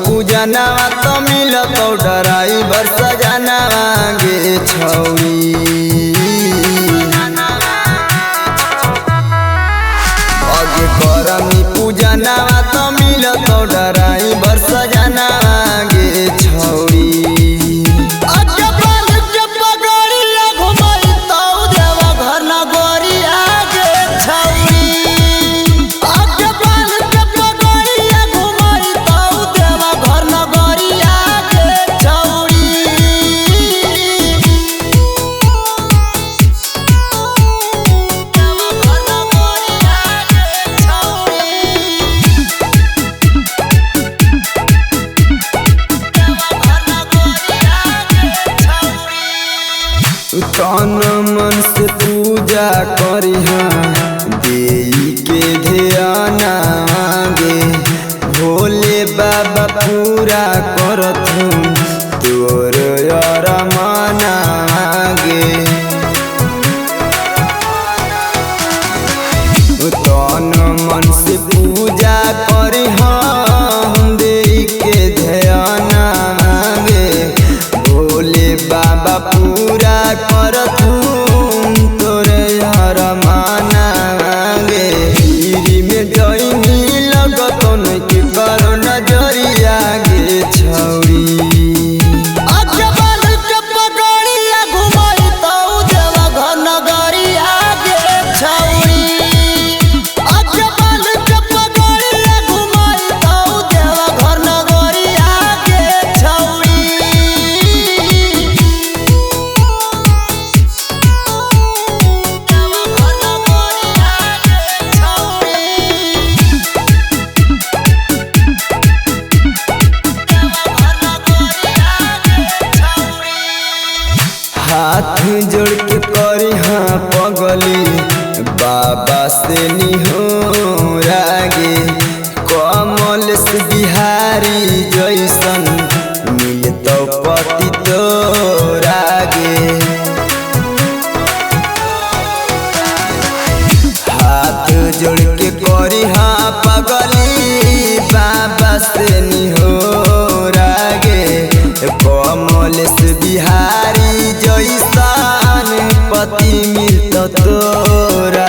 पूजनवा तो मिलत ड्राइवर सजनवा गे छौरी। अगे करमी पूजनवा तो मिलत ड्राइवर सजनवा गे छौरी। तन मन से पूजा करिहा देई के ध्यान गे भोले बाबा पूरा करत तोर अरमान गे। तन मन से पूजा करिहा देई के ध्यान गे भोले बाबा पूरा कर तोरे अरमान गे। गिरी में डईनी लगत नइखे करो नजरिया गे छौरी। हाथ जोड़ के करी हाँ पगली बाबा से निहोरा गे कमल से बिहारी जैसन मिलत पति तोरा गे। हाथ जोड़ के करी हाँ पगली बाबा से निहोरा गे कमल से बिहारी जैसन पति मिलत तोरा।